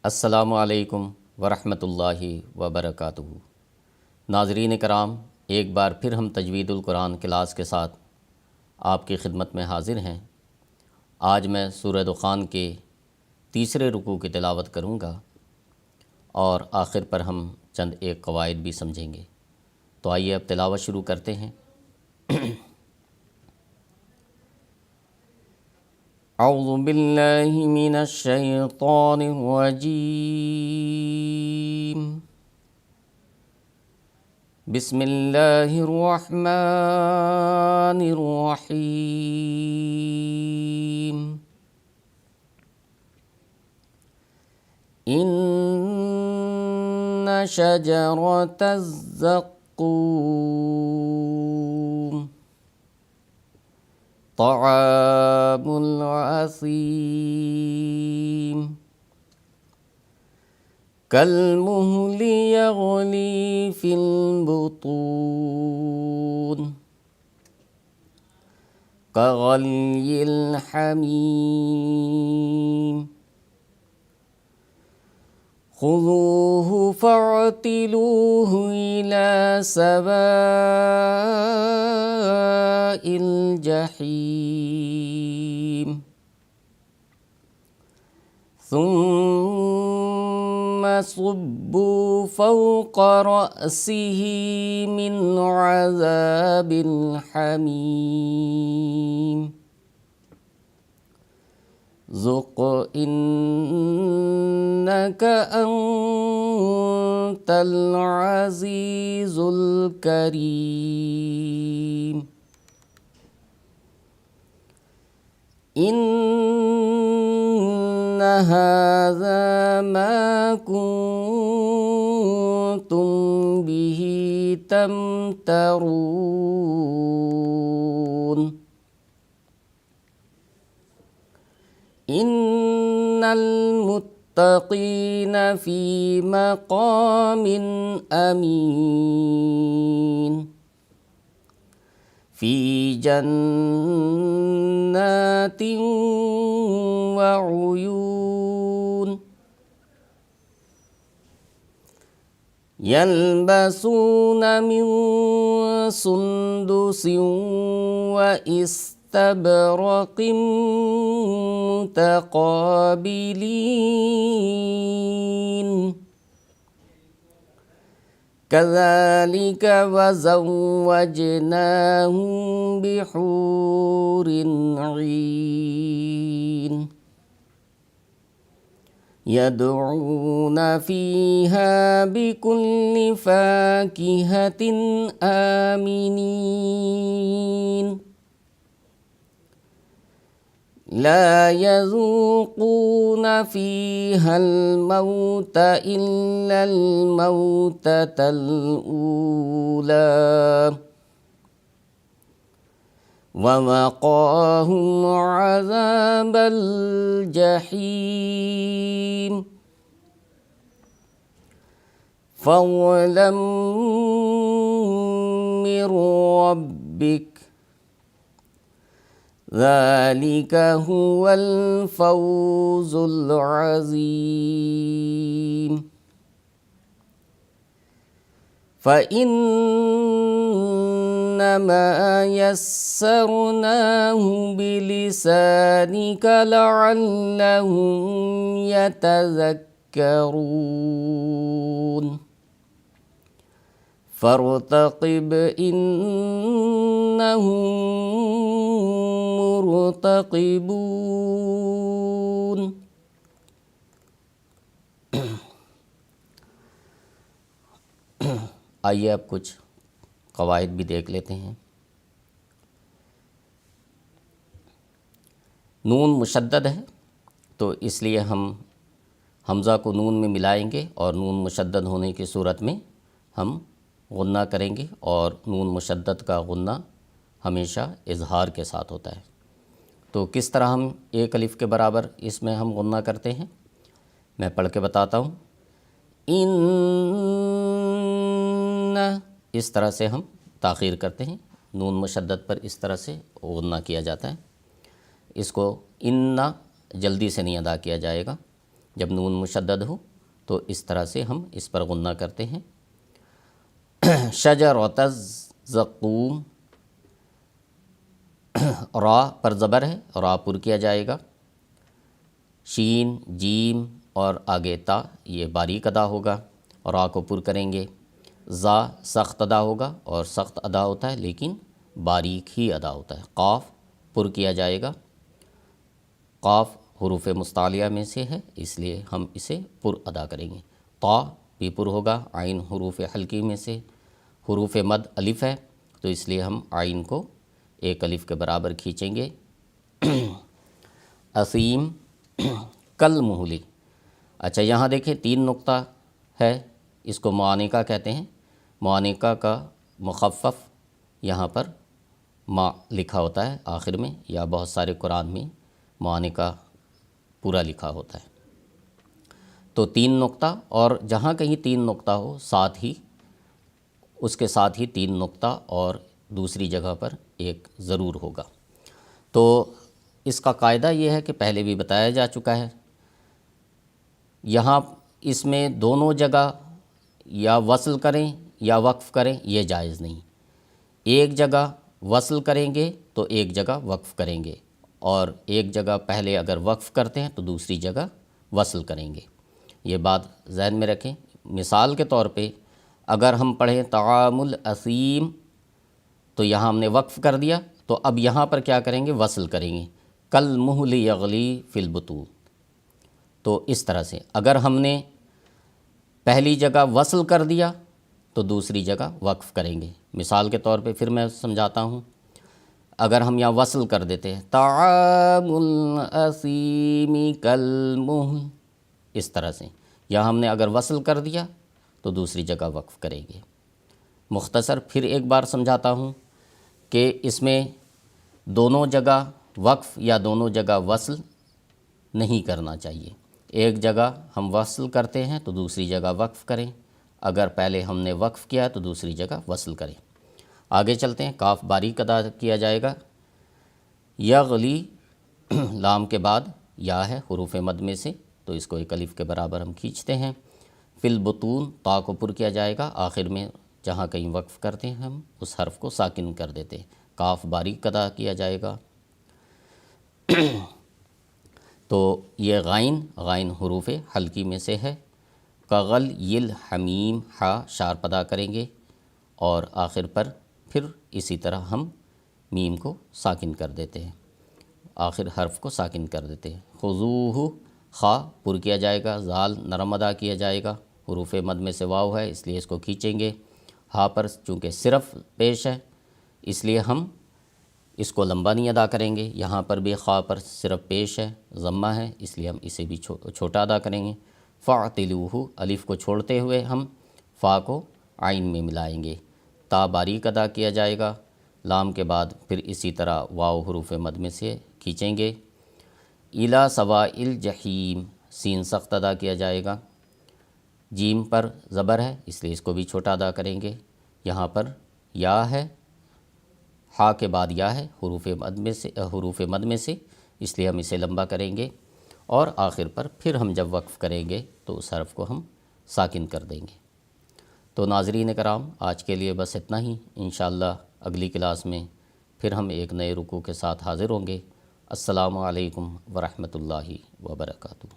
السلام علیکم ورحمۃ اللہ وبرکاتہ۔ ناظرین کرام، ایک بار پھر ہم تجوید القرآن کلاس کے ساتھ آپ کی خدمت میں حاضر ہیں۔ آج میں سورہ دخان کے تیسرے رکوع کی تلاوت کروں گا اور آخر پر ہم چند ایک قواعد بھی سمجھیں گے۔ تو آئیے اب تلاوت شروع کرتے ہیں۔ اعوذ باللہ من الشیطان الرجیم، بسم اللہ الرحمن الرحیم۔ ان شجرۃ الزقوم طعام العصیم، کالمہل یغلی فی البطون، کغلی الحمیم، خذوہ فاعتلوہ الی سواء الجحیم، ثم صبوا فوق رأسہ من عذاب الحمیم، ذق انک انت العزیز الکریم۔ ان ھذا ما کنتم بہ تمترون، ان المتقین فی مقام امین، فی جنات وعیون، یلبسون من سندس واستبرق متقابلین، کذالک وزوجناہم بحور عین، یدعون فیہا بکل فاکہۃ آمنین، لا یذوقون فیہا الموت الا الموتۃ الاولی، ووقاہم عذاب الجحیم، فضلا من ربک، ذلک هو الفوز العظیم۔ فإنما يسرناه بلسانك لعلهم يتذكرون، فارتقب إنهم مرتقبون۔ آئیے اب کچھ قواعد بھی دیکھ لیتے ہیں۔ نون مشدد ہے تو اس لیے ہم حمزہ کو نون میں ملائیں گے، اور نون مشدد ہونے کی صورت میں ہم غنہ کریں گے، اور نون مشدد کا غنہ ہمیشہ اظہار کے ساتھ ہوتا ہے۔ تو کس طرح ہم ایک الف کے برابر اس میں ہم غنہ کرتے ہیں، میں پڑھ کے بتاتا ہوں۔ ان، اس طرح سے ہم تاخیر کرتے ہیں، نون مشدد پر اس طرح سے غنہ کیا جاتا ہے۔ اس کو انا جلدی سے نہیں ادا کیا جائے گا، جب نون مشدد ہو تو اس طرح سے ہم اس پر غنہ کرتے ہیں۔ شجرۃ الزقوم، را پر زبر ہے، را پر کیا جائے گا۔ شین، جیم اور آگے تا یہ باریک ادا ہوگا، را کو پر کریں گے۔ زا سخت ادا ہوگا، اور سخت ادا ہوتا ہے لیکن باریک ہی ادا ہوتا ہے۔ قاف پر کیا جائے گا، قاف حروف مستعلیہ میں سے ہے اس لیے ہم اسے پر ادا کریں گے۔ طا بھی پر ہوگا، عین حروف حلقی میں سے، حروف مد الف ہے تو اس لیے ہم عین کو ایک الف کے برابر کھینچیں گے۔ اسیم، کل مہلی، اچھا یہاں دیکھیں 3 نقطہ ہے، اس کو معانقہ کہتے ہیں۔ معانقہ کا مخفف یہاں پر ما لکھا ہوتا ہے آخر میں، یا بہت سارے قرآن میں معانقہ پورا لکھا ہوتا ہے۔ تو 3 نقطہ، اور جہاں کہیں 3 نقطہ ہو ساتھ ہی اس کے ساتھ ہی 3 نقطہ اور دوسری جگہ پر ایک ضرور ہوگا۔ تو اس کا قاعدہ یہ ہے کہ پہلے بھی بتایا جا چکا ہے، یہاں اس میں دونوں جگہ یا وصل کریں یا وقف کریں یہ جائز نہیں۔ ایک جگہ وصل کریں گے تو ایک جگہ وقف کریں گے، اور ایک جگہ پہلے اگر وقف کرتے ہیں تو دوسری جگہ وصل کریں گے۔ یہ بات ذہن میں رکھیں۔ مثال کے طور پہ اگر ہم پڑھیں طعام الاسیم تو یہاں ہم نے وقف کر دیا، تو اب یہاں پر کیا کریں گے؟ وصل کریں گے، کل مہل یغلی فی البطون۔ تو اس طرح سے اگر ہم نے پہلی جگہ وصل کر دیا تو دوسری جگہ وقف کریں گے۔ مثال کے طور پہ پھر میں سمجھاتا ہوں، اگر ہم یہاں وصل کر دیتے ہیں طعام الاسیم کالمہل، اس طرح سے یہاں ہم نے اگر وصل کر دیا تو دوسری جگہ وقف کریں گے۔ مختصر پھر ایک بار سمجھاتا ہوں کہ اس میں دونوں جگہ وقف یا دونوں جگہ وصل نہیں کرنا چاہیے۔ ایک جگہ ہم وصل کرتے ہیں تو دوسری جگہ وقف کریں، اگر پہلے ہم نے وقف کیا تو دوسری جگہ وصل کریں۔ آگے چلتے ہیں، کاف باریک ادا کیا جائے گا۔ یغلی، لام کے بعد یا ہے حروف مد میں سے، تو اس کو ایک الف کے برابر ہم کھینچتے ہیں۔ فی البطون، تا کو پر کیا جائے گا، آخر میں جہاں کہیں وقف کرتے ہیں ہم اس حرف کو ساکن کر دیتے ہیں۔ کاف باریک ادا کیا جائے گا۔ تو یہ غائن حروف حلقی میں سے ہے۔ کغل یل حمیم، ہا شارپ ادا کریں گے، اور آخر پر پھر اسی طرح ہم میم کو ساکن کر دیتے ہیں، آخر حرف کو ساکن کر دیتے ہیں۔ خذوہ، خا پر کیا جائے گا، زال نرم ادا کیا جائے گا، حروف مد میں سے واو ہے اس لیے اس کو کھینچیں گے۔ ہا پر چونکہ صرف پیش ہے اس لیے ہم اس کو لمبا نہیں ادا کریں گے، یہاں پر بھی خا پر صرف پیش ہے، ضمہ ہے اس لیے ہم اسے بھی چھوٹا ادا کریں گے۔ فاعتلوہ، الف کو چھوڑتے ہوئے ہم فا کو عین میں ملائیں گے۔ تا باریک ادا کیا جائے گا، لام کے بعد پھر اسی طرح واو حروف مد میں سے کھینچیں گے۔ الی سواء الجحیم، سین سخت ادا کیا جائے گا، جیم پر زبر ہے اس لیے اس کو بھی چھوٹا ادا کریں گے۔ یہاں پر یا ہے، ہا کے بعد یا ہے حروف مد میں سے اس لیے ہم اسے لمبا کریں گے، اور آخر پر پھر ہم جب وقف کریں گے تو اس حرف کو ہم ساکن کر دیں گے۔ تو ناظرین کرام، آج کے لیے بس اتنا ہی، انشاءاللہ اگلی کلاس میں پھر ہم ایک نئے رکوع کے ساتھ حاضر ہوں گے۔ السلام علیکم ورحمۃ اللہ وبرکاتہ۔